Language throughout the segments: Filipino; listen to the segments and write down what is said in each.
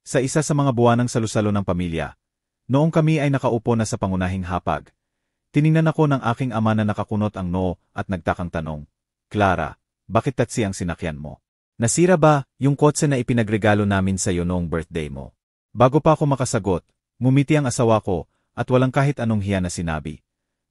Sa isa sa mga buwanang salusalo ng pamilya, noong kami ay nakaupo na sa pangunahing hapag, tiningnan ako ng aking ama na nakakunot ang noo at nagtakang tanong, Clara, bakit taksi ang sinakyan mo? Nasira ba yung kotse na ipinagregalo namin sa iyo noong birthday mo? Bago pa ako makasagot, ngumiti ang asawa ko at walang kahit anong hiya na sinabi.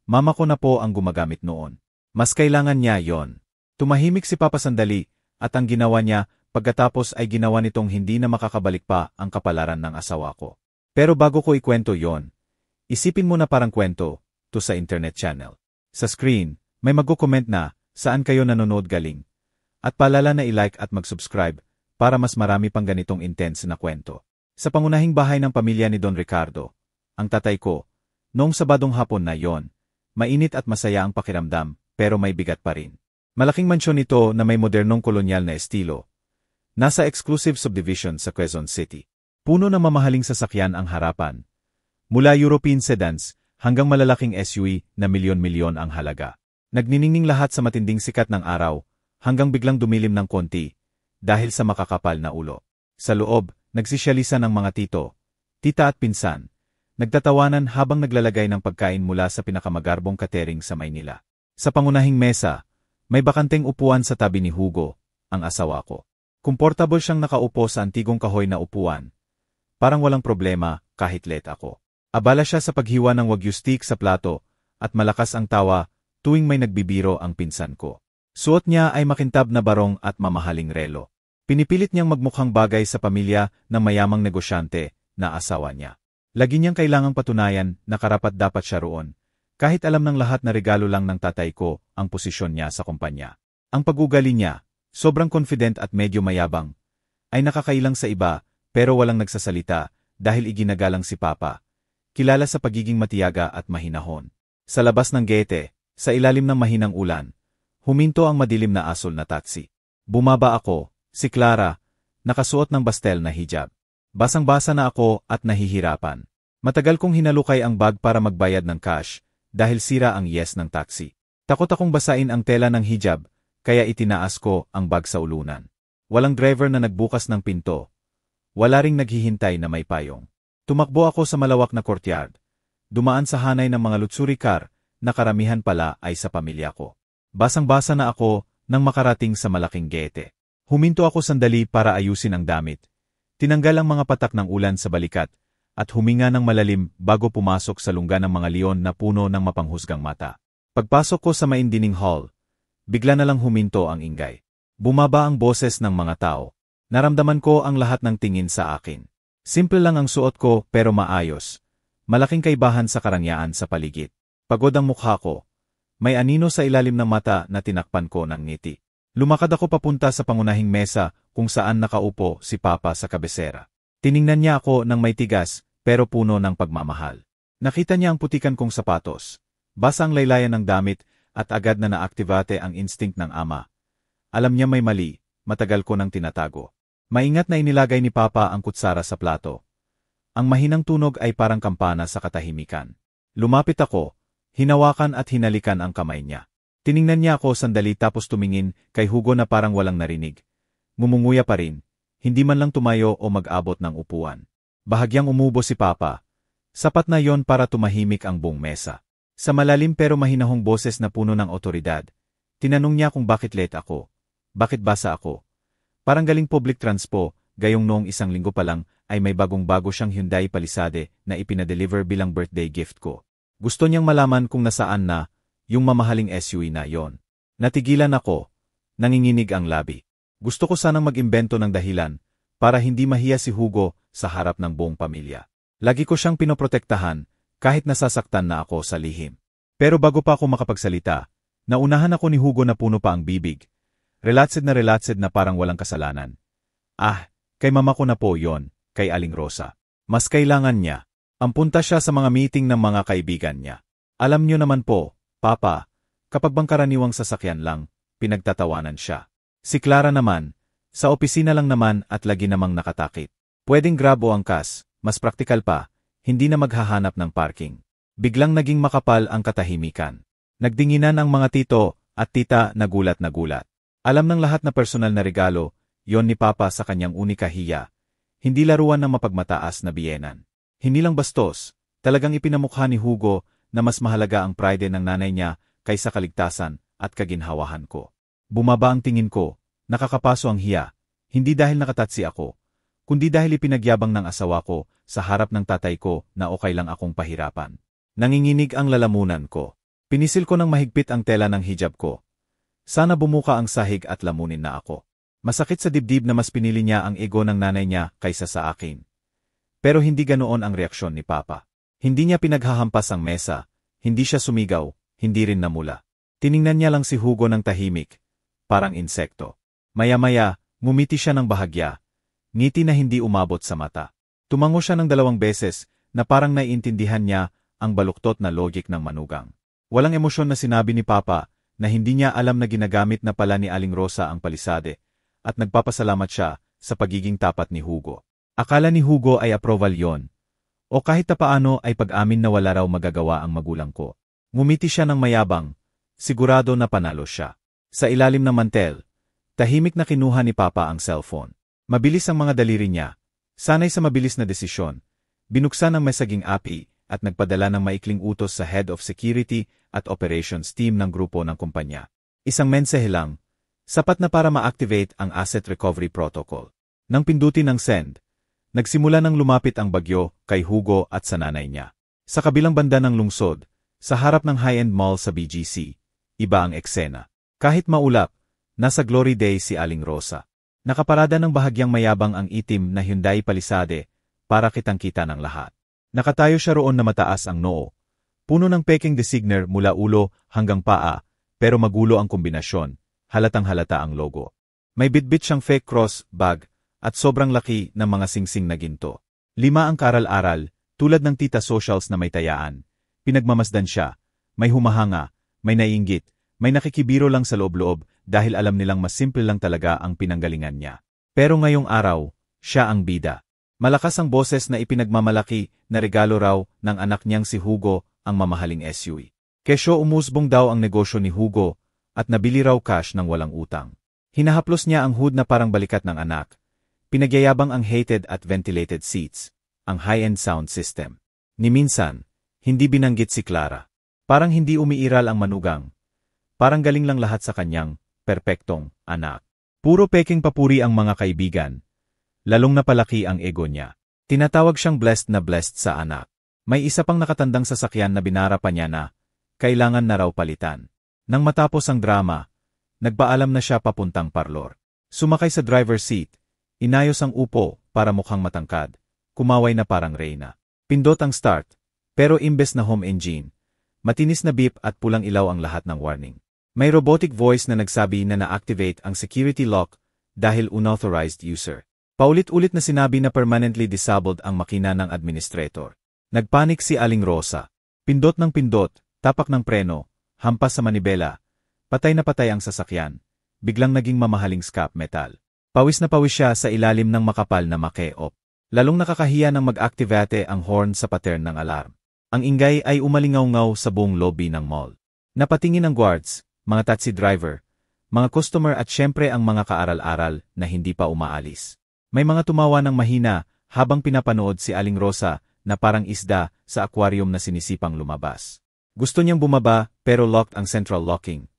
Mama ko na po ang gumagamit noon. Mas kailangan niya yon. Tumahimik si Papa sandali at ang ginawa niya pagkatapos ay ginawa nitong hindi na makakabalik pa ang kapalaran ng asawa ko. Pero bago ko ikwento yon, isipin mo na parang kwento to sa internet channel. Sa screen, may magko-comment na saan kayo nanonood galing. At paalala na i-like at mag-subscribe para mas marami pang ganitong intense na kwento. Sa pangunahing bahay ng pamilya ni Don Ricardo, ang tatay ko, noong Sabadong hapon na yon, mainit at masaya ang pakiramdam pero may bigat pa rin. Malaking mansyon ito na may modernong kolonyal na estilo. Nasa exclusive subdivision sa Quezon City. Puno ng mamahaling sasakyan ang harapan. Mula European sedans hanggang malalaking SUV na milyon-milyon ang halaga. Nagniningning lahat sa matinding sikat ng araw hanggang biglang dumilim ng konti dahil sa makakapal na ulo. Sa loob, nagsisyalisan ang mga tito, tita at pinsan. Nagtatawanan habang naglalagay ng pagkain mula sa pinakamagarbong catering sa Maynila. Sa pangunahing mesa, may bakanteng upuan sa tabi ni Hugo, ang asawa ko. Komportable siyang nakaupo sa antigong kahoy na upuan. Parang walang problema kahit late ako. Abala siya sa paghiwa ng wagyu steak sa plato at malakas ang tawa tuwing may nagbibiro ang pinsan ko. Suot niya ay makintab na barong at mamahaling relo. Pinipilit niyang magmukhang bagay sa pamilya ng mayamang negosyante na asawa niya. Lagi niyang kailangang patunayan na karapat-dapat siya roon, kahit alam ng lahat na regalo lang ng tatay ko ang posisyon niya sa kumpanya. Ang pag-ugali niya, sobrang confident at medyo mayabang, ay nakakailang sa iba pero walang nagsasalita dahil iginagalang si Papa, kilala sa pagiging matiyaga at mahinahon. Sa labas ng gate, sa ilalim ng mahinang ulan, huminto ang madilim na asol na taxi. Bumaba ako, si Clara, nakasuot ng pastel na hijab. Basang-basa na ako at nahihirapan. Matagal kong hinalukay ang bag para magbayad ng cash dahil sira ang yes ng taxi. Takot akong basain ang tela ng hijab, kaya itinaas ko ang bag sa ulunan. Walang driver na nagbukas ng pinto. Wala ring naghihintay na may payong. Tumakbo ako sa malawak na courtyard. Dumaan sa hanay ng mga luxury car na karamihan pala ay sa pamilya ko. Basang-basa na ako nang makarating sa malaking gate. Huminto ako sandali para ayusin ang damit. Tinanggal ang mga patak ng ulan sa balikat at huminga ng malalim bago pumasok sa lungga ng mga leon na puno ng mapanghusgang mata. Pagpasok ko sa maindining hall, bigla na lang huminto ang ingay. Bumaba ang boses ng mga tao. Naramdaman ko ang lahat ng tingin sa akin. Simple lang ang suot ko pero maayos. Malaking kaibahan sa karangyaan sa paligid. Pagod ang mukha ko. May anino sa ilalim ng mata na tinakpan ko ng ngiti. Lumakad ako papunta sa pangunahing mesa kung saan nakaupo si Papa sa kabesera. Tiningnan niya ako ng may tigas pero puno ng pagmamahal. Nakita niya ang putikan kong sapatos. Basa ang laylayan ng damit at agad na naaktivate ang instinct ng ama. Alam niya may mali, matagal ko nang tinatago. Maingat na inilagay ni Papa ang kutsara sa plato. Ang mahinang tunog ay parang kampana sa katahimikan. Lumapit ako, hinawakan at hinalikan ang kamay niya. Tiningnan niya ako sandali tapos tumingin kay Hugo na parang walang narinig. Ngumunguya pa rin, hindi man lang tumayo o mag-abot ng upuan. Bahagyang umubo si Papa. Sapat na yon para tumahimik ang buong mesa. Sa malalim pero mahinahong boses na puno ng otoridad, tinanong niya kung bakit late ako. Bakit basa ako? Parang galing public transpo, gayong noong isang linggo pa lang ay may bagong-bago siyang Hyundai Palisade na ipinadeliver bilang birthday gift ko. Gusto niyang malaman kung nasaan na yung mamahaling SUV na yon. Natigilan ako. Nanginginig ang labi. Gusto ko sanang mag-imbento ng dahilan para hindi mahiya si Hugo sa harap ng buong pamilya. Lagi ko siyang pinoprotektahan kahit nasasaktan na ako sa lihim. Pero bago pa ako makapagsalita, naunahan ako ni Hugo na puno pa ang bibig. Relaxed na parang walang kasalanan. Kay mama ko na po yon, kay Aling Rosa. Mas kailangan niya. Ampunta siya sa mga meeting ng mga kaibigan niya. Alam niyo naman po, Papa, kapag bang karaniwang sasakyan lang, pinagtatawanan siya. Si Clara naman, sa opisina lang naman at lagi namang nakatakip. Pwedeng grab o angkas, mas praktikal pa, hindi na maghahanap ng parking. Biglang naging makapal ang katahimikan. Nagdinginan ang mga tito at tita na gulat. Alam ng lahat na personal na regalo, yon ni Papa sa kanyang unika hiya. hindi laruan ng mapagmataas na biyenan. Hindi lang bastos, talagang ipinamukha ni Hugo na mas mahalaga ang pride ng nanay niya kaysa kaligtasan at kaginhawahan ko. Bumaba ang tingin ko, nakakapaso ang hiya, hindi dahil nakatatsi ako, kundi dahil ipinagyabang ng asawa ko sa harap ng tatay ko na okay lang akong pahirapan. Nanginginig ang lalamunan ko. Pinisil ko ng mahigpit ang tela ng hijab ko. Sana bumuka ang sahig at lamunin na ako. Masakit sa dibdib na mas pinili niya ang ego ng nanay niya kaysa sa akin. Pero hindi ganoon ang reaksyon ni Papa. Hindi niya pinaghahampas ang mesa, hindi siya sumigaw, hindi rin namula. Tiningnan niya lang si Hugo ng tahimik, parang insekto. Maya-maya, ngumiti siya ng bahagya, ngiti na hindi umabot sa mata. Tumango siya ng 2 beses na parang naiintindihan niya ang baluktot na logic ng manugang. Walang emosyon na sinabi ni Papa na hindi niya alam na ginagamit na pala ni Aling Rosa ang palisade at nagpapasalamat siya sa pagiging tapat ni Hugo. Akala ni Hugo ay approval yon. O kahit paano ay pag-amin na wala raw magagawa ang magulang ko. Ngumiti siya ng mayabang, sigurado na panalo siya. Sa ilalim ng mantel, tahimik na kinuha ni Papa ang cellphone. Mabilis ang mga daliri niya, sanay sa mabilis na desisyon. Binuksan ang messaging API at nagpadala ng maikling utos sa Head of Security at Operations Team ng grupo ng kumpanya. Isang mensahe lang, sapat na para ma-activate ang Asset Recovery Protocol. Nang pindutin ng send, nagsimula nang lumapit ang bagyo kay Hugo at sa nanay niya. Sa kabilang banda ng lungsod, sa harap ng high-end mall sa BGC, iba ang eksena. Kahit maulap, nasa Glory Day si Aling Rosa. Nakaparada ng bahagyang mayabang ang itim na Hyundai Palisade para kitang-kita ng lahat. Nakatayo siya roon na mataas ang noo. Puno ng peking designer mula ulo hanggang paa, pero magulo ang kombinasyon, halatang-halata ang logo. May bitbit siyang fake cross bag at sobrang laki ng mga singsing na ginto. 5 ang karal-aral, tulad ng tita socials na may tayaan. Pinagmamasdan siya, may humahanga, may naiinggit, may nakikibiro lang sa loob-loob dahil alam nilang mas simple lang talaga ang pinanggalingan niya. Pero ngayong araw, siya ang bida. Malakas ang boses na ipinagmamalaki na regalo raw ng anak niyang si Hugo ang mamahaling SUV. Kesyo umusbong daw ang negosyo ni Hugo at nabili raw cash ng walang utang. Hinahaplos niya ang hood na parang balikat ng anak. Pinagyayabang ang heated at ventilated seats, ang high-end sound system. Ni minsan, hindi binanggit si Clara. Parang hindi umiiral ang manugang. Parang galing lang lahat sa kanyang perpektong anak. Puro peking papuri ang mga kaibigan. Lalong napalaki ang ego niya. Tinatawag siyang blessed na blessed sa anak. May isa pang nakatandang sasakyan na binara pa niya na kailangan na raw palitan. Nang matapos ang drama, nagpaalam na siya papuntang parlor. Sumakay sa driver's seat, inayos ang upo para mukhang matangkad, kumaway na parang reyna. Pindot ang start, pero imbes na home engine, matinis na beep at pulang ilaw ang lahat ng warning. May robotic voice na nagsabi na na-activate ang security lock dahil unauthorized user. Paulit-ulit na sinabi na permanently disabled ang makina ng administrator. Nagpanik si Aling Rosa. Pindot ng pindot, tapak ng preno, hampas sa manibela. Patay na patay ang sasakyan. Biglang naging mamahaling scrap metal. Pawis na pawis siya sa ilalim ng makapal na makeop. Lalong nakakahiya nang mag-activate ang horn sa pattern ng alarm. Ang ingay ay umalingaw-ngaw sa buong lobby ng mall. Napatingin ang guards, mga taxi driver, mga customer at syempre ang mga kaaral-aral na hindi pa umaalis. May mga tumawa ng mahina habang pinapanood si Aling Rosa na parang isda sa aquarium na sinisipang lumabas. Gusto niyang bumaba pero locked ang central locking.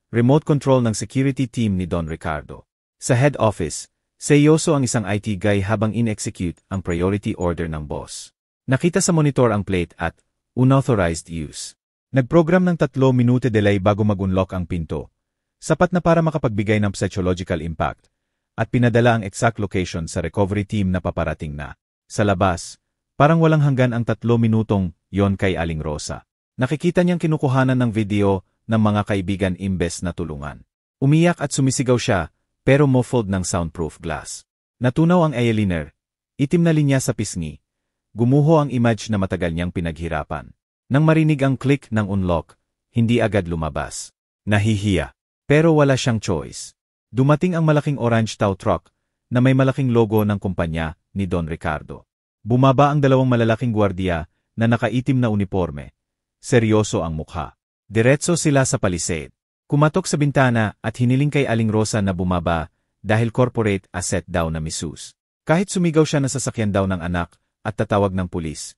Remote control ng security team ni Don Ricardo. Sa head office, seryoso ang isang IT guy habang in-execute ang priority order ng boss. Nakita sa monitor ang plate at unauthorized use. Nagprogram ng 3 minute delay bago mag-unlock ang pinto. Sapat na para makapagbigay ng psychological impact. At pinadala ang exact location sa recovery team na paparating na. Sa labas, parang walang hanggan ang 3 minutong yon kay Aling Rosa. Nakikita niyang kinukuhanan ng video ng mga kaibigan imbes na tulungan. Umiyak at sumisigaw siya, pero muffled ng soundproof glass. Natunaw ang eyeliner, itim na linya sa pisngi. Gumuho ang image na matagal niyang pinaghirapan. Nang marinig ang click ng unlock, hindi agad lumabas. Nahihiya. Pero wala siyang choice. Dumating ang malaking orange tow truck na may malaking logo ng kumpanya ni Don Ricardo. Bumaba ang 2 malalaking gwardiya na nakaitim na uniforme. Seryoso ang mukha. Diretso sila sa palisade. Kumatok sa bintana at hiniling kay Aling Rosa na bumaba dahil corporate asset daw na misus. Kahit sumigaw siya na sasakyan daw ng anak at tatawag ng pulis,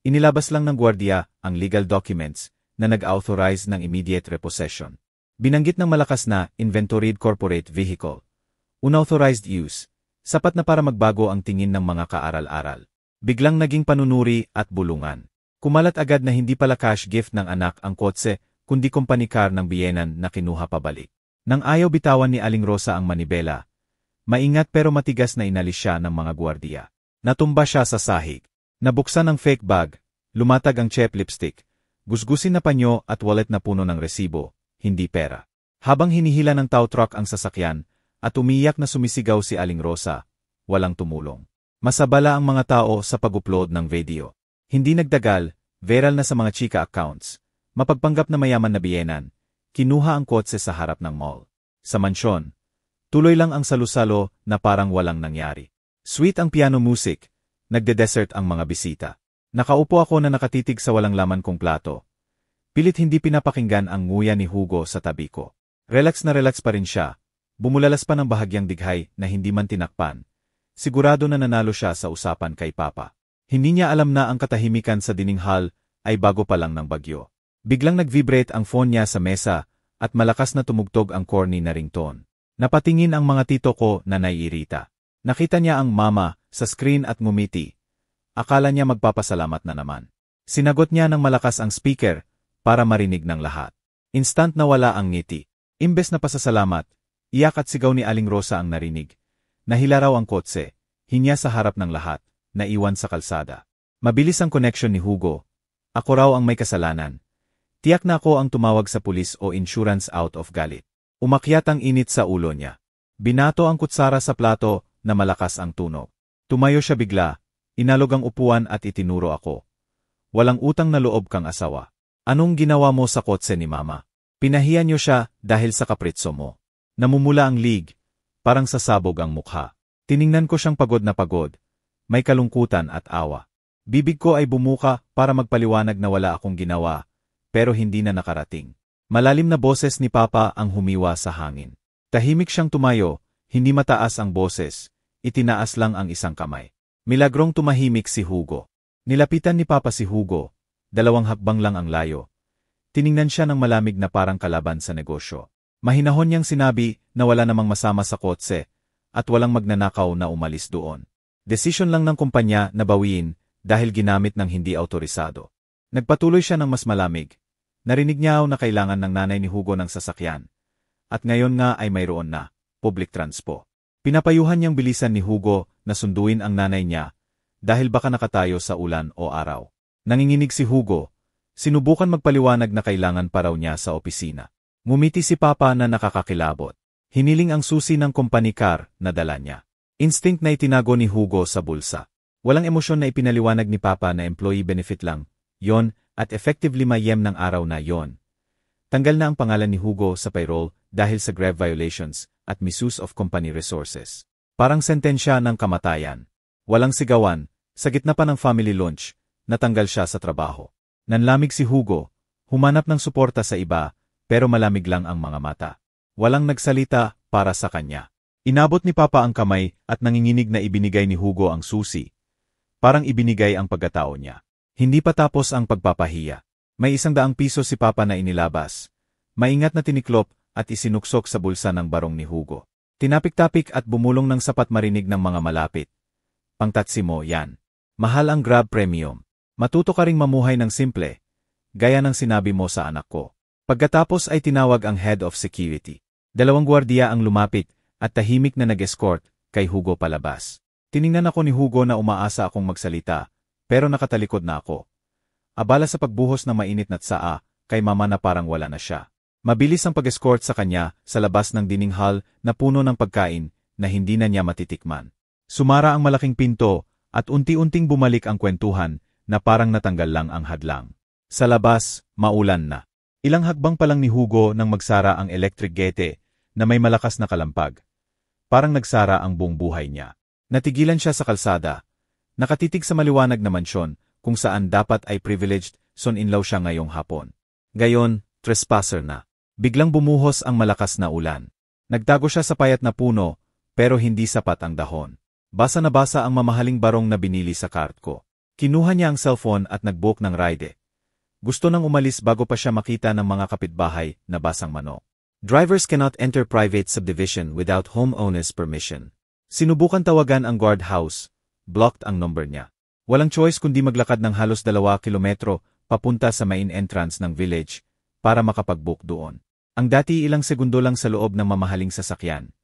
inilabas lang ng gwardiya ang legal documents na nag-authorize ng immediate repossession. Binanggit ng malakas na inventoried corporate vehicle. Unauthorized use, sapat na para magbago ang tingin ng mga kaaral-aral. Biglang naging panunuri at bulungan. Kumalat agad na hindi pala cash gift ng anak ang kotse, kundi company car ng biyenan na kinuha pabalik. Nang ayaw bitawan ni Aling Rosa ang manibela, maingat pero matigas na inalis siya ng mga gwardiya. Natumba siya sa sahig. Nabuksan ang fake bag, lumatag ang cheap lipstick, gusgusin na panyo at wallet na puno ng resibo, hindi pera. Habang hinihila ng tow truck ang sasakyan, at umiyak na sumisigaw si Aling Rosa, walang tumulong. Masabala ang mga tao sa pag-upload ng video. Hindi nagdagal, viral na sa mga chika accounts. Mapagpanggap na mayaman na biyenan, kinuha ang kotse sa harap ng mall. Sa mansyon, tuloy lang ang salusalo na parang walang nangyari. Sweet ang piano music, nagde-dessert ang mga bisita. Nakaupo ako na nakatitig sa walang laman kong plato. Pilit hindi pinapakinggan ang nguya ni Hugo sa tabi ko. Relax na relax pa rin siya. Bumulalas pa ng bahagyang dighay na hindi man tinakpan. Sigurado na nanalo siya sa usapan kay Papa. Hindi niya alam na ang katahimikan sa dining hall ay bago pa lang ng bagyo. Biglang nag-vibrate ang phone niya sa mesa at malakas na tumugtog ang corny na ringtone. Napatingin ang mga tito ko na naiirita. Nakita niya ang mama sa screen at ngumiti. Akala niya magpapasalamat na naman. Sinagot niya ng malakas ang speaker para marinig ng lahat. Instant na wala ang ngiti. Imbes na pasasalamat, iyak at sigaw ni Aling Rosa ang narinig. Nahila raw ang kotse, hinya sa harap ng lahat, naiwan sa kalsada. Mabilis ang connection ni Hugo. Ako raw ang may kasalanan. Tiyak na ako ang tumawag sa pulis o insurance out of galit. Umakyat ang init sa ulo niya. Binato ang kutsara sa plato na malakas ang tunog. Tumayo siya bigla, inalog ang upuan at itinuro ako. Walang utang na loob kang asawa. Anong ginawa mo sa kotse ni Mama? Pinahiya niyo siya dahil sa kapritso mo. Namumula ang lig, parang sasabog ang mukha. Tiningnan ko siyang pagod na pagod. May kalungkutan at awa. Bibig ko ay bumuka para magpaliwanag na wala akong ginawa, pero hindi na nakarating. Malalim na boses ni Papa ang humiwa sa hangin. Tahimik siyang tumayo, hindi mataas ang boses, itinaas lang ang isang kamay. Milagrong tumahimik si Hugo. Nilapitan ni Papa si Hugo, 2 hakbang lang ang layo. Tiningnan siya ng malamig na parang kalaban sa negosyo. Mahinahon niyang sinabi na wala namang masama sa kotse, at walang magnanakaw na umalis doon. Desisyon lang ng kumpanya na bawiin dahil ginamit ng hindi autorisado. Nagpatuloy siya ng mas malamig. Narinig niya na kailangan ng nanay ni Hugo ng sasakyan. At ngayon nga ay mayroon na, public transpo. Pinapayuhan niyang bilisan ni Hugo na sunduin ang nanay niya dahil baka nakatayo sa ulan o araw. Nanginginig si Hugo. Sinubukan magpaliwanag na kailangan pa raw niya sa opisina. Ngumiti si Papa na nakakakilabot. Hiniling ang susi ng company car na dala niya. Instinct na itinago ni Hugo sa bulsa. Walang emosyon na ipinaliwanag ni Papa na employee benefit lang, yon, at effectively mayem ng araw na yon. Tanggal na ang pangalan ni Hugo sa payroll dahil sa grave violations at misuse of company resources. Parang sentensya ng kamatayan. Walang sigawan, sa gitna pa ng family lunch, natanggal siya sa trabaho. Nanlamig si Hugo, humanap ng suporta sa iba, pero malamig lang ang mga mata. Walang nagsalita para sa kanya. Inabot ni Papa ang kamay at nanginginig na ibinigay ni Hugo ang susi. Parang ibinigay ang pagkatao niya. Hindi pa tapos ang pagpapahiya. May 100 piso si Papa na inilabas. Maingat na tiniklop at isinuksok sa bulsa ng barong ni Hugo. Tinapik-tapik at bumulong ng sapat marinig ng mga malapit. Pangtatsi mo yan. Mahal ang Grab Premium. Matuto ka ring mamuhay ng simple. Gaya ng sinabi mo sa anak ko. Pagkatapos ay tinawag ang head of security. 2 gwardiya ang lumapit at tahimik na nag-escort kay Hugo palabas. Tiningnan ako ni Hugo na umaasa akong magsalita, pero nakatalikod na ako. Abala sa pagbuhos ng mainit na tsaa, kay Mama na parang wala na siya. Mabilis ang pag-escort sa kanya sa labas ng dining hall na puno ng pagkain na hindi na niya matitikman. Sumara ang malaking pinto at unti-unting bumalik ang kwentuhan na parang natanggal lang ang hadlang. Sa labas, maulan na. Ilang hakbang pa lang ni Hugo nang magsara ang electric gate na may malakas na kalampag. Parang nagsara ang buong buhay niya. Natigilan siya sa kalsada. Nakatitig sa maliwanag na mansyon kung saan dapat ay privileged son-in-law siya ngayong hapon. Gayon, trespasser na. Biglang bumuhos ang malakas na ulan. Nagtago siya sa payat na puno, pero hindi sapat ang dahon. Basa na basa ang mamahaling barong na binili sa cart ko. Kinuha niya ang cellphone at nag-book ng ride. Gusto nang umalis bago pa siya makita ng mga kapitbahay na basang manok. Drivers cannot enter private subdivision without homeowner's permission. Sinubukan tawagan ang guardhouse, blocked ang number niya. Walang choice kundi maglakad ng halos 2 kilometro papunta sa main entrance ng village para makapag-book doon. Ang dati ilang segundo lang sa loob ng mamahaling sasakyan.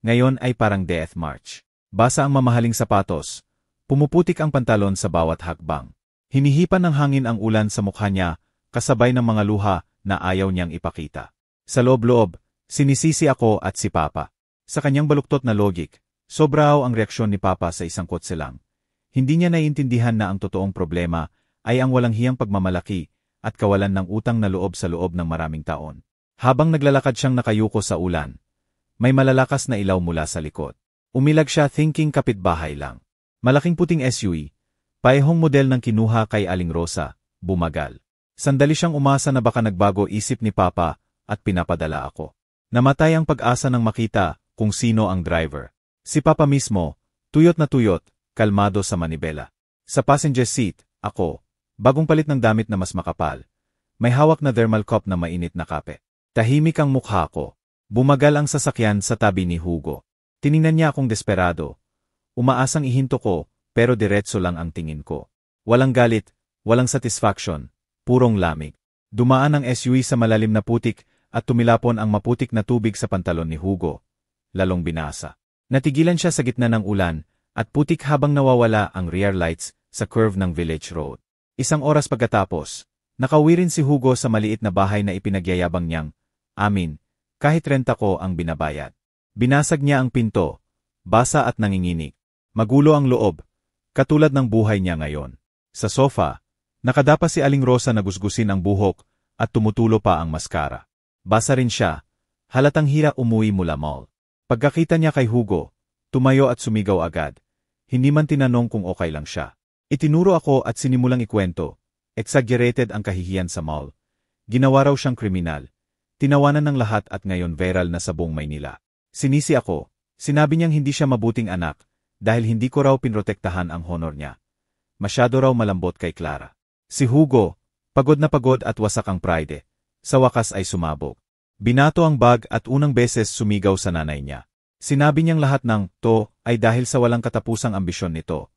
Ngayon ay parang death march. Basa ang mamahaling sapatos. Pumuputik ang pantalon sa bawat hakbang. Hinihipan ng hangin ang ulan sa mukha niya, kasabay ng mga luha na ayaw niyang ipakita. Sa loob-loob, sinisisi ako at si Papa. Sa kanyang baluktot na logic, sobra ang reaksyon ni Papa sa isang kotse lang. Hindi niya naiintindihan na ang totoong problema ay ang walang hiyang pagmamalaki at kawalan ng utang na loob sa loob ng maraming taon. Habang naglalakad siyang nakayuko sa ulan, may malalakas na ilaw mula sa likod. Umilag siya thinking kapitbahay lang. Malaking puting SUV, paehong model ng kinuha kay Aling Rosa, bumagal. Sandali siyang umasa na baka nagbago isip ni Papa at pinapadala ako. Namatay ang pag-asa ng makita kung sino ang driver. Si Papa mismo, tuyot na tuyot, kalmado sa manibela. Sa passenger seat, ako, bagong palit ng damit na mas makapal. May hawak na thermal cup na mainit na kape. Tahimik ang mukha ko. Bumagal ang sasakyan sa tabi ni Hugo. Tiningnan niya akong desperado. Umaasang ihinto ko, pero diretso lang ang tingin ko. Walang galit, walang satisfaction, purong lamig. Dumaan ang SUV sa malalim na putik at tumilapon ang maputik na tubig sa pantalon ni Hugo. Lalong binasa. Natigilan siya sa gitna ng ulan at putik habang nawawala ang rear lights sa curve ng village road. Isang oras pagkatapos, nakauwi rin si Hugo sa maliit na bahay na ipinagyayabang niyang, amin, kahit renta ko ang binabayad. Binasag niya ang pinto, basa at nanginginig. Magulo ang loob, katulad ng buhay niya ngayon. Sa sofa, nakadapa si Aling Rosa na gusgusin ang buhok at tumutulo pa ang maskara. Basa rin siya, halatang hira umuwi mula mall. Pagkakita niya kay Hugo, tumayo at sumigaw agad. Hindi man tinanong kung okay lang siya. Itinuro ako at sinimulang ikwento. Exaggerated ang kahihiyan sa mall. Ginawa raw siyang kriminal. Tinawanan ng lahat at ngayon viral na sa buong Maynila. Sinisi ako, sinabi niyang hindi siya mabuting anak dahil hindi ko raw pinrotektahan ang honor niya. Masyado raw malambot kay Clara. Si Hugo, pagod na pagod at wasak ang pride. Sa wakas ay sumabog. Binato ang bag at unang beses sumigaw sa nanay niya. Sinabi niyang lahat ng to ay dahil sa walang katapusang ambisyon nito.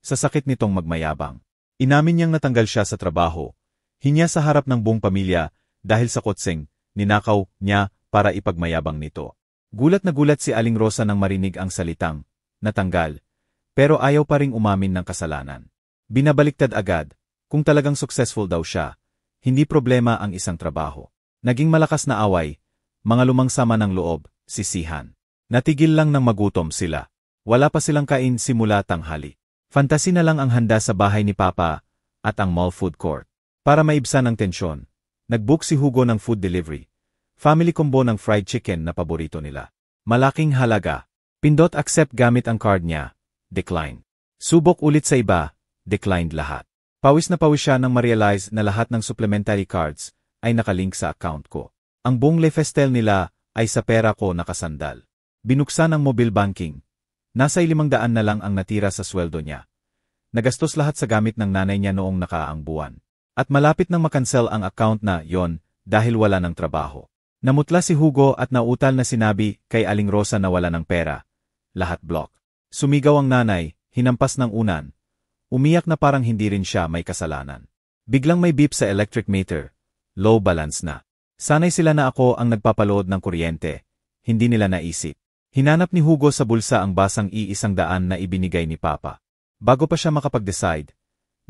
Sa sakit nitong magmayabang. Inamin niyang natanggal siya sa trabaho. Hinya sa harap ng buong pamilya dahil sa kotseng ninakaw niya para ipagmayabang nito. Gulat na gulat si Aling Rosa nang marinig ang salitang, natanggal, pero ayaw pa ring umamin ng kasalanan. Binabaliktad agad, kung talagang successful daw siya, hindi problema ang isang trabaho. Naging malakas na away, mga lumang sama ng loob, sisihan. Natigil lang ng magutom sila. Wala pa silang kain simula tanghali. Fantasy na lang ang handa sa bahay ni Papa at ang mall food court. Para maibsan ang tensyon, nag-book si Hugo ng food delivery. Family combo ng fried chicken na paborito nila. Malaking halaga. Pindot accept gamit ang card niya. Decline. Subok ulit sa iba. Declined lahat. Pawis na pawis siya nang ma-realize na lahat ng supplementary cards ay nakalink sa account ko. Ang buong lifestyle nila ay sa pera ko nakasandal. Binuksan ang mobile banking. Nasa 500 na lang ang natira sa sweldo niya. Nagastos lahat sa gamit ng nanay niya noong nakaaang buwan. At malapit nang makancel ang account na yon dahil wala ng trabaho. Namutla si Hugo at nautal na sinabi kay Aling Rosa na wala ng pera. Lahat block. Sumigaw ang nanay, hinampas ng unan. Umiyak na parang hindi rin siya may kasalanan. Biglang may beep sa electric meter. Low balance na. Sanay sila na ako ang nagpapalood ng kuryente. Hindi nila naisip. Hinanap ni Hugo sa bulsa ang basang $100 na ibinigay ni Papa. Bago pa siya makapag-decide,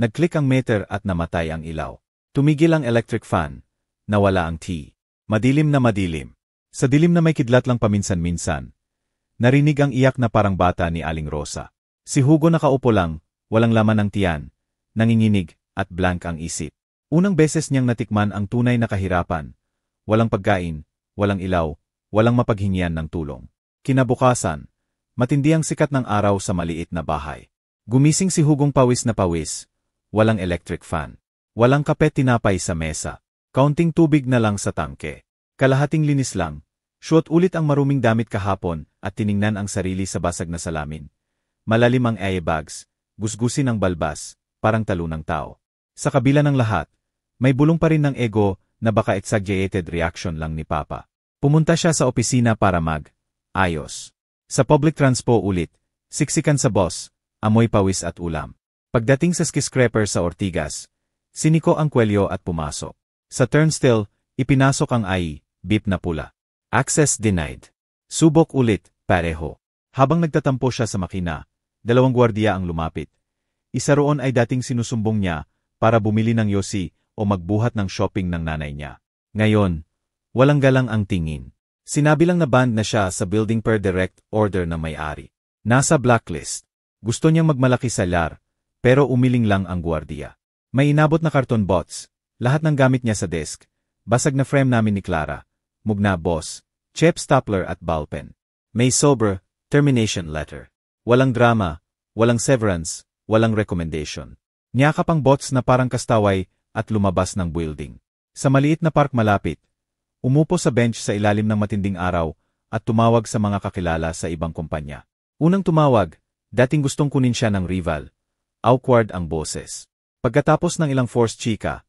nag-click ang meter at namatay ang ilaw. Tumigil ang electric fan. Nawala ang tea. Madilim na madilim. Sa dilim na may kidlat lang paminsan-minsan. Narinig ang iyak na parang bata ni Aling Rosa. Si Hugo nakaupo lang, walang laman ng tiyan, nanginginig, at blank ang isip. Unang beses niyang natikman ang tunay na kahirapan. Walang pagkain, walang ilaw, walang mapaghingian ng tulong. Kinabukasan, matindi ang sikat ng araw sa maliit na bahay. Gumising si Hugong pawis na pawis. Walang electric fan. Walang kape tinapay sa mesa. Kaunting tubig na lang sa tangke. Kalahating linis lang. Suot ulit ang maruming damit kahapon at tiningnan ang sarili sa basag na salamin. malalim ang airbags, gusgusin ang balbas, parang talo ng tao. Sa kabila ng lahat, may bulong pa rin ng ego na baka exaggerated reaction lang ni Papa. Pumunta siya sa opisina para ayos. Sa public transpo ulit, siksikan sa boss, amoy pawis at ulam. Pagdating sa skyscraper sa Ortigas, siniko ang kwelyo at pumasok. Sa turnstile, ipinasok ang beep na pula. Access denied. Subok ulit, pareho. Habang nagtatampo siya sa makina, 2 gwardiya ang lumapit. Isa roon ay dating sinusumbong niya para bumili ng yosi o magbuhat ng shopping ng nanay niya. Ngayon, walang galang ang tingin. Sinabi lang na banned na siya sa building per direct order ng may-ari. Nasa blacklist. Gusto niyang magmalaki sa lar, pero umiling lang ang gwardiya. May inabot na karton bots, lahat ng gamit niya sa desk. Basag na frame namin ni Clara, mugna boss, chep stapler at ballpen. May sober, termination letter. Walang drama, walang severance, walang recommendation. Niyakap ang bots na parang kastaway at lumabas ng building. Sa maliit na park malapit, umupo sa bench sa ilalim ng matinding araw at tumawag sa mga kakilala sa ibang kumpanya. Unang tumawag, dating gustong kunin siya ng rival. Awkward ang boses. Pagkatapos ng ilang forced chika,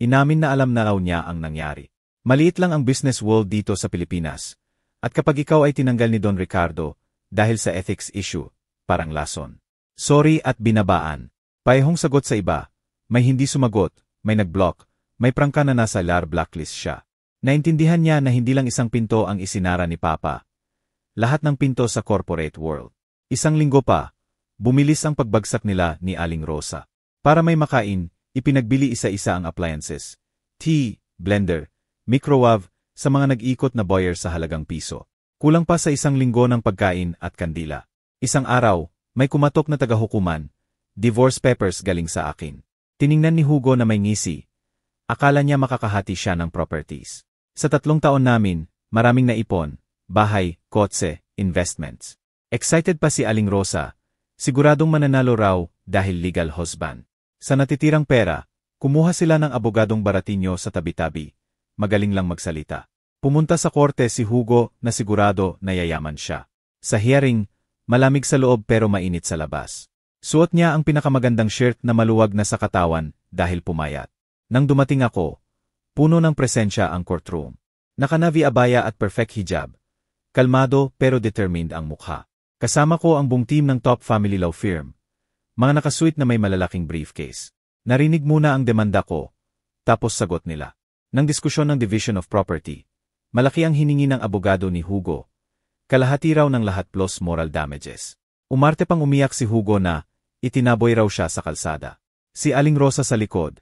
inamin na alam na raw niya ang nangyari. Maliit lang ang business world dito sa Pilipinas. At kapag ikaw ay tinanggal ni Don Ricardo dahil sa ethics issue, parang lason. Sorry at binabaan. Payahong sagot sa iba, may hindi sumagot, may nag-block, may prangka na nasa lar blacklist siya. Naintindihan niya na hindi lang isang pinto ang isinara ni Papa. Lahat ng pinto sa corporate world. Isang linggo pa, bumilis ang pagbagsak nila ni Aling Rosa. Para may makain, ipinagbili isa-isa ang appliances. Tea, blender, microwave, sa mga nag-ikot na buyer sa halagang piso. Kulang pa sa isang linggo ng pagkain at kandila. Isang araw, may kumatok na tagahukuman. Divorce papers galing sa akin. Tiningnan ni Hugo na may ngisi. Akala niya makakahati siya ng properties. Sa 3 taon namin, maraming naipon, bahay, kotse, investments. Excited pa si Aling Rosa. Siguradong mananalo raw dahil legal husband. Sa natitirang pera, kumuha sila ng abogadong baratinyo sa tabi-tabi. Magaling lang magsalita. Pumunta sa korte si Hugo na sigurado na yayaman siya. Sa hearing, malamig sa loob pero mainit sa labas. Suot niya ang pinakamagandang shirt na maluwag na sa katawan dahil pumayat. Nang dumating ako, puno ng presensya ang courtroom. Naka-navy abaya at perfect hijab. Kalmado pero determined ang mukha. Kasama ko ang buong team ng top family law firm. Mga nakasuit na may malalaking briefcase. Narinig muna ang demanda ko, tapos sagot nila. Nang diskusyon ng Division of Property, malaki ang hiningi ng abogado ni Hugo. Kalahati raw ng lahat plus moral damages. Umarte pang umiyak si Hugo na itinaboy raw siya sa kalsada. Si Aling Rosa sa likod,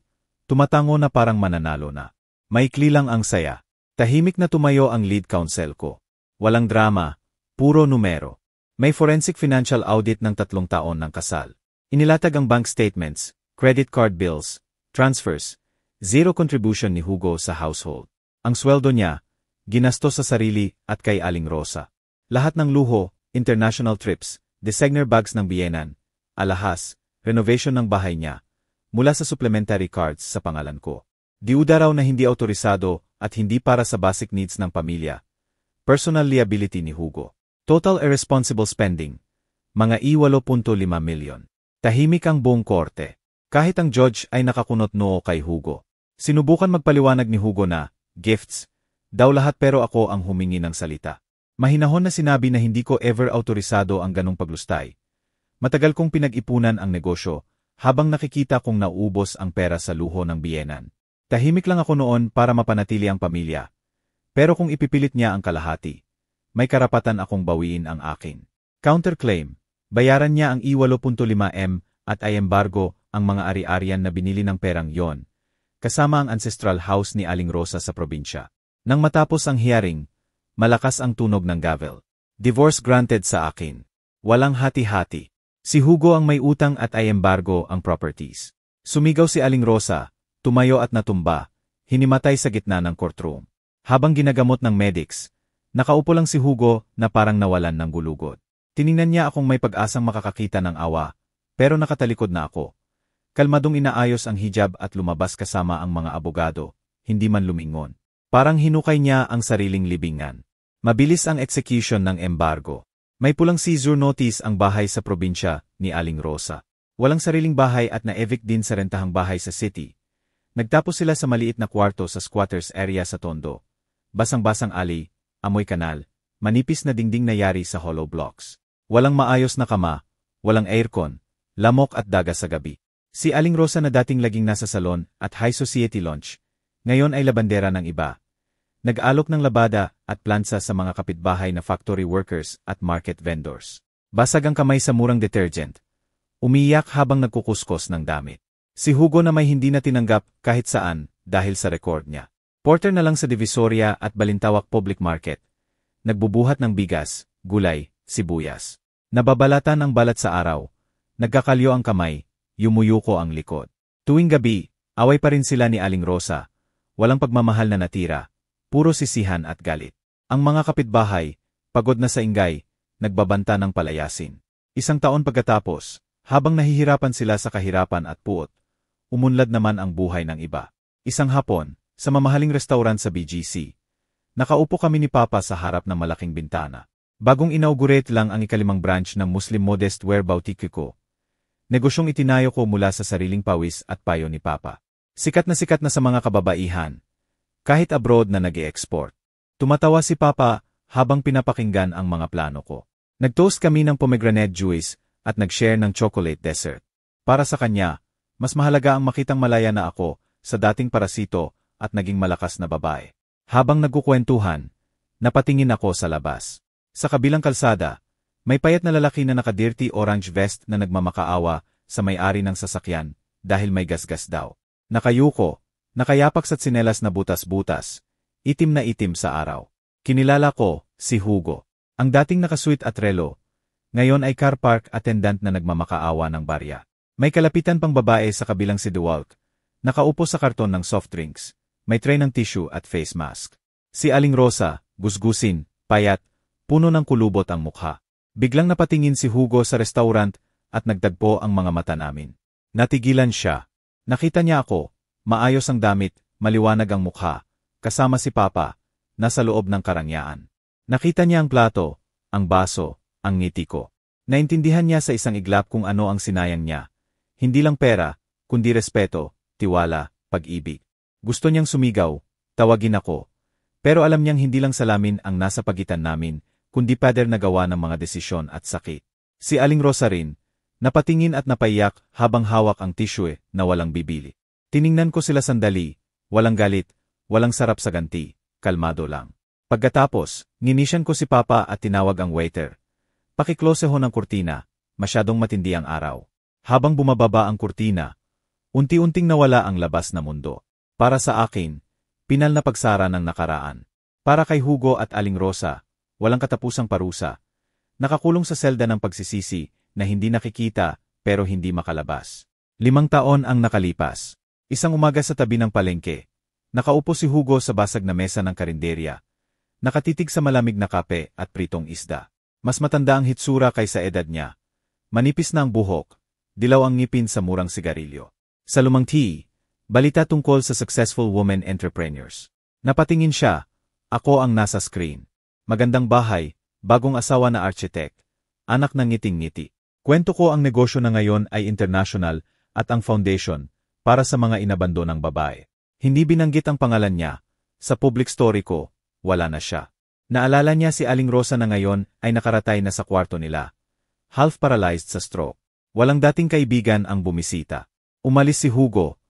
tumatango na parang mananalo na. Maikli lang ang saya. Tahimik na tumayo ang lead counsel ko. Walang drama, puro numero. May forensic financial audit ng 3 taon ng kasal. Inilatag ang bank statements, credit card bills, transfers, zero contribution ni Hugo sa household. Ang sweldo niya, ginastos sa sarili at kay Aling Rosa. Lahat ng luho, international trips, designer bags ng biyenan, alahas, renovation ng bahay niya, mula sa supplementary cards sa pangalan ko. Diuda raw na hindi autorisado at hindi para sa basic needs ng pamilya. Personal liability ni Hugo. Total irresponsible spending, mga ₱8.5 milyon. Tahimik ang buong korte. Kahit ang judge ay nakakunot noo kay Hugo. Sinubukan magpaliwanag ni Hugo na, gifts, daw lahat pero ako ang humingi ng salita. Mahinahon na sinabi na hindi ko ever autorisado ang ganong paglustay. Matagal kong pinag-ipunan ang negosyo, habang nakikita kong nauubos ang pera sa luho ng biyenan. Tahimik lang ako noon para mapanatili ang pamilya. Pero kung ipipilit niya ang kalahati, may karapatan akong bawiin ang akin. Counterclaim, bayaran niya ang I-8.5M at ay embargo ang mga ari-arian na binili ng perang yon, kasama ang ancestral house ni Aling Rosa sa probinsya. Nang matapos ang hearing, malakas ang tunog ng gavel. Divorce granted sa akin. Walang hati-hati. Si Hugo ang may utang at ay embargo ang properties. Sumigaw si Aling Rosa, tumayo at natumba, hinimatay sa gitna ng courtroom. Habang ginagamot ng medics, nakaupo lang si Hugo na parang nawalan ng gulugod. Tiningnan niya akong may pag-asang makakakita ng awa, pero nakatalikod na ako. Kalmadong inaayos ang hijab at lumabas kasama ang mga abogado, hindi man lumingon. Parang hinukay niya ang sariling libingan. Mabilis ang execution ng embargo. May pulang seizure notice ang bahay sa probinsya ni Aling Rosa. Walang sariling bahay at na-evict din sa rentahang bahay sa city. Nagtapos sila sa maliit na kwarto sa squatters area sa Tondo. Basang-basang alley, amoy kanal, manipis na dingding na yari sa hollow blocks. Walang maayos na kama, walang aircon, lamok at daga sa gabi. Si Aling Rosa na dating laging nasa salon at high society lunch, ngayon ay labandera ng iba. Nag-alok ng labada at plansa sa mga kapitbahay na factory workers at market vendors. Basag ang kamay sa murang detergent. Umiyak habang nagkukuskos ng damit. Si Hugo na may hindi na tinanggap kahit saan dahil sa record niya. Porter na lang sa Divisoria at Balintawak Public Market. Nagbubuhat ng bigas, gulay, sibuyas. Nababalatan ang balat sa araw. Nagkakalyo ang kamay, yumuyuko ang likod. Tuwing gabi, away pa rin sila ni Aling Rosa. Walang pagmamahal na natira. Puro sisihan at galit. Ang mga kapitbahay, pagod na sa ingay, nagbabanta ng palayasin. Isang taon pagkatapos, habang nahihirapan sila sa kahirapan at puot, umunlad naman ang buhay ng iba. Isang hapon, sa mamahaling restaurant sa BGC, nakaupo kami ni Papa sa harap ng malaking bintana. Bagong inaugurate lang ang ikalimang branch ng Muslim Modest Wear Boutique ko. Negosyong itinayo ko mula sa sariling pawis at payo ni Papa. Sikat na sa mga kababaihan. Kahit abroad na nag-e-export. Tumatawa si Papa habang pinapakinggan ang mga plano ko. Nag-toast kami ng pomegranate juice at nag-share ng chocolate dessert. Para sa kanya, mas mahalaga ang makitang malaya na ako sa dating parasito at naging malakas na babae. Habang nagkukwentuhan, napatingin ako sa labas. Sa kabilang kalsada, may payat na lalaki na naka-dirty orange vest na nagmamakaawa sa may-ari ng sasakyan dahil may gasgas daw. Nakayuko, nakayapak sa tsinelas na butas-butas, itim na itim sa araw. Kinilala ko, si Hugo. Ang dating nakasweet at relo, ngayon ay car park attendant na nagmamakaawa ng barya. May kalapitan pang babae sa kabilang si DeWalk, nakaupo sa karton ng soft drinks, may tray ng tissue at face mask. Si Aling Rosa, gusgusin, payat, puno ng kulubot ang mukha. Biglang napatingin si Hugo sa restaurant at nagtagpo ang mga mata namin. Natigilan siya. Nakita niya ako, maayos ang damit, maliwanag ang mukha, kasama si Papa, nasa loob ng karangyaan. Nakita niya ang plato, ang baso, ang ngiti ko. Naintindihan niya sa isang iglap kung ano ang sinayang niya. Hindi lang pera, kundi respeto, tiwala, pag-ibig. Gusto niyang sumigaw, tawagin ako. Pero alam niyang hindi lang salamin ang nasa pagitan namin, kundi pader na gawa ng mga desisyon at sakit. Si Aling Rosa rin, napatingin at napaiyak habang hawak ang tissue na walang bibili. Tiningnan ko sila sandali, walang galit, walang sarap sa ganti, kalmado lang. Pagkatapos, nginisyan ko si Papa at tinawag ang waiter. Pakiklose ho ng kurtina, masyadong matindi ang araw. Habang bumababa ang kurtina, unti-unting nawala ang labas na mundo. Para sa akin, pinal na pagsara ng nakaraan. Para kay Hugo at Aling Rosa, walang katapusang parusa. Nakakulong sa selda ng pagsisisi na hindi nakikita pero hindi makalabas. 5 taon ang nakalipas. Isang umaga sa tabi ng palengke, nakaupo si Hugo sa basag na mesa ng karinderya. Nakatitig sa malamig na kape at pritong isda. Mas matanda ang hitsura kaysa edad niya. Manipis na ang buhok, dilaw ang ngipin sa murang sigarilyo. Sa lumang tea, balita tungkol sa successful women entrepreneurs. Napatingin siya, ako ang nasa screen. Magandang bahay, bagong asawa na architect, anak ng ngiting-ngiti. Kwento ko ang negosyo na ngayon ay international at ang foundation para sa mga inabandonang babae. Hindi binanggit ang pangalan niya. Sa public story ko, wala na siya. Naalala niya si Aling Rosa na ngayon ay nakaratay na sa kwarto nila. Half paralyzed sa stroke. Walang dating kaibigan ang bumisita. Umalis si Hugo.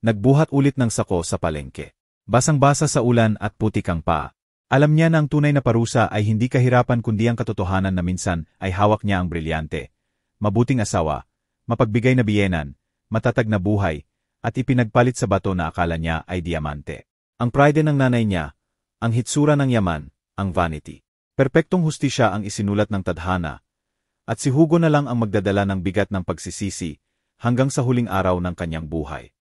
Nagbuhat ulit ng sako sa palengke. Basang-basa sa ulan at putik ang paa. Alam niya na ang tunay na parusa ay hindi kahirapan kundi ang katotohanan na minsan ay hawak niya ang brilyante. Mabuting asawa, mapagbigay na biyenan, matatag na buhay, at ipinagpalit sa bato na akala niya ay diamante. Ang pride ng nanay niya, ang hitsura ng yaman, ang vanity. Perpektong hustisya ang isinulat ng tadhana, at si Hugo na lang ang magdadala ng bigat ng pagsisisi hanggang sa huling araw ng kanyang buhay.